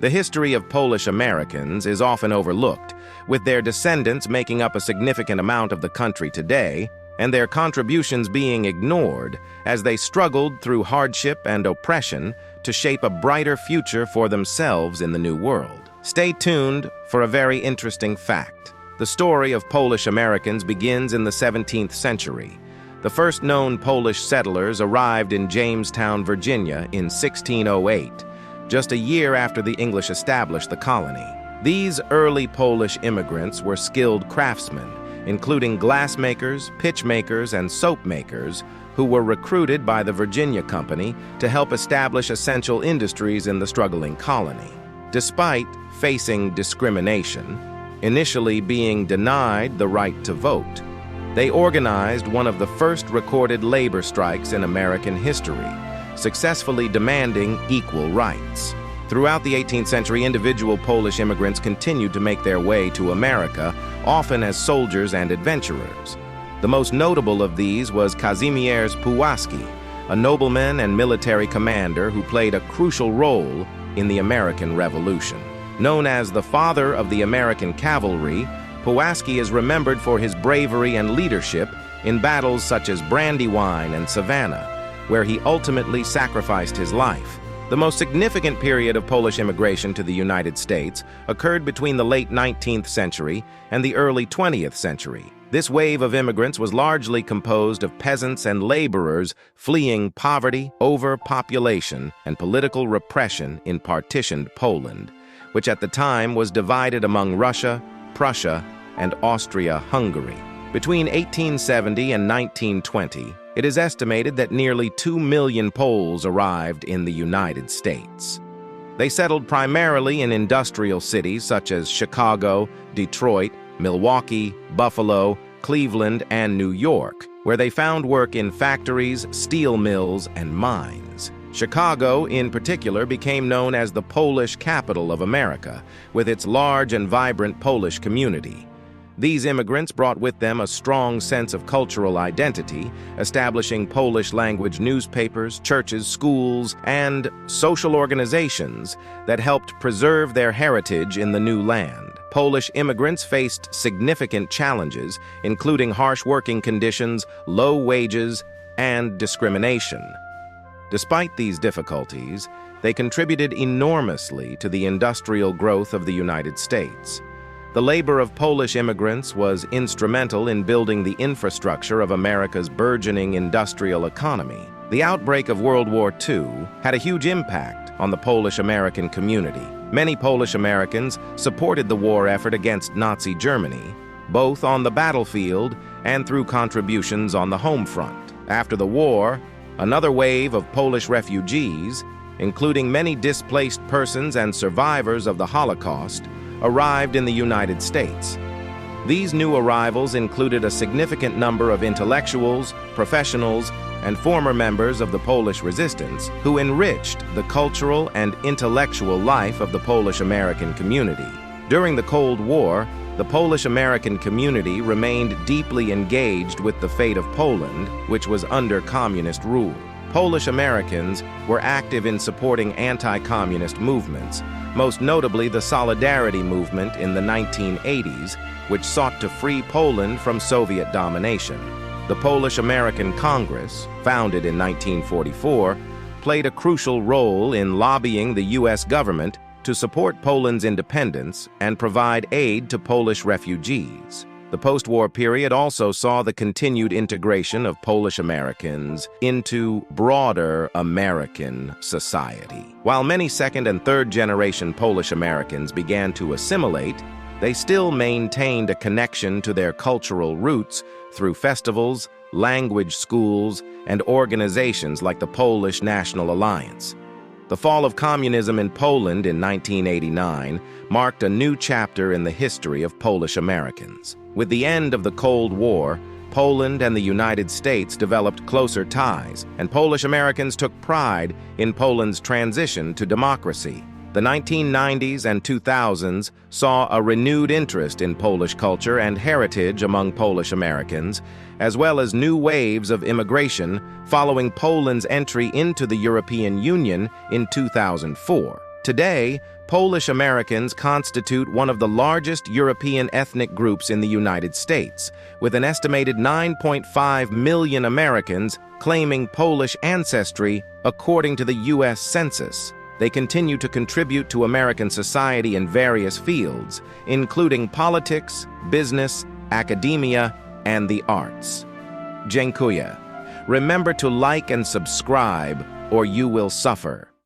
The history of Polish Americans is often overlooked, with their descendants making up a significant amount of the country today, and their contributions being ignored as they struggled through hardship and oppression to shape a brighter future for themselves in the New World. Stay tuned for a very interesting fact. The story of Polish Americans begins in the 17th century. The first known Polish settlers arrived in Jamestown, Virginia in 1608, just a year after the English established the colony. These early Polish immigrants were skilled craftsmen, including glassmakers, pitchmakers, and soap makers, who were recruited by the Virginia Company to help establish essential industries in the struggling colony. Despite facing discrimination, initially being denied the right to vote, they organized one of the first recorded labor strikes in American history, successfully demanding equal rights. Throughout the 18th century, individual Polish immigrants continued to make their way to America, often as soldiers and adventurers. The most notable of these was Kazimierz Pułaski, a nobleman and military commander who played a crucial role in the American Revolution. Known as the father of the American cavalry, Pułaski is remembered for his bravery and leadership in battles such as Brandywine and Savannah, where he ultimately sacrificed his life. The most significant period of Polish immigration to the United States occurred between the late 19th century and the early 20th century. This wave of immigrants was largely composed of peasants and laborers fleeing poverty, overpopulation, and political repression in partitioned Poland, which at the time was divided among Russia, Prussia, and Austria-Hungary. Between 1870 and 1920, it is estimated that nearly 2 million Poles arrived in the United States. They settled primarily in industrial cities such as Chicago, Detroit, Milwaukee, Buffalo, Cleveland, and New York, where they found work in factories, steel mills, and mines. Chicago, in particular, became known as the Polish capital of America, with its large and vibrant Polish community. These immigrants brought with them a strong sense of cultural identity, establishing Polish-language newspapers, churches, schools, and social organizations that helped preserve their heritage in the new land. Polish immigrants faced significant challenges, including harsh working conditions, low wages, and discrimination. Despite these difficulties, they contributed enormously to the industrial growth of the United States. The labor of Polish immigrants was instrumental in building the infrastructure of America's burgeoning industrial economy. The outbreak of World War II had a huge impact on the Polish-American community. Many Polish Americans supported the war effort against Nazi Germany, both on the battlefield and through contributions on the home front. After the war, another wave of Polish refugees, including many displaced persons and survivors of the Holocaust, arrived in the United States. These new arrivals included a significant number of intellectuals, professionals, and former members of the Polish resistance who enriched the cultural and intellectual life of the Polish-American community. During the Cold War, the Polish-American community remained deeply engaged with the fate of Poland, which was under communist rule. Polish Americans were active in supporting anti-communist movements, most notably the Solidarity movement in the 1980s, which sought to free Poland from Soviet domination. The Polish-American Congress, founded in 1944, played a crucial role in lobbying the U.S. government to support Poland's independence and provide aid to Polish refugees. The post-war period also saw the continued integration of Polish Americans into broader American society. While many second- and third-generation Polish Americans began to assimilate, they still maintained a connection to their cultural roots through festivals, language schools, and organizations like the Polish National Alliance. The fall of communism in Poland in 1989 marked a new chapter in the history of Polish Americans. With the end of the Cold War, Poland and the United States developed closer ties, and Polish Americans took pride in Poland's transition to democracy. The 1990s and 2000s saw a renewed interest in Polish culture and heritage among Polish Americans, as well as new waves of immigration following Poland's entry into the European Union in 2004. Today, Polish Americans constitute one of the largest European ethnic groups in the United States, with an estimated 9.5 million Americans claiming Polish ancestry according to the U.S. Census. They continue to contribute to American society in various fields, including politics, business, academia, and the arts. Dziękuję. Remember to like and subscribe, or you will suffer.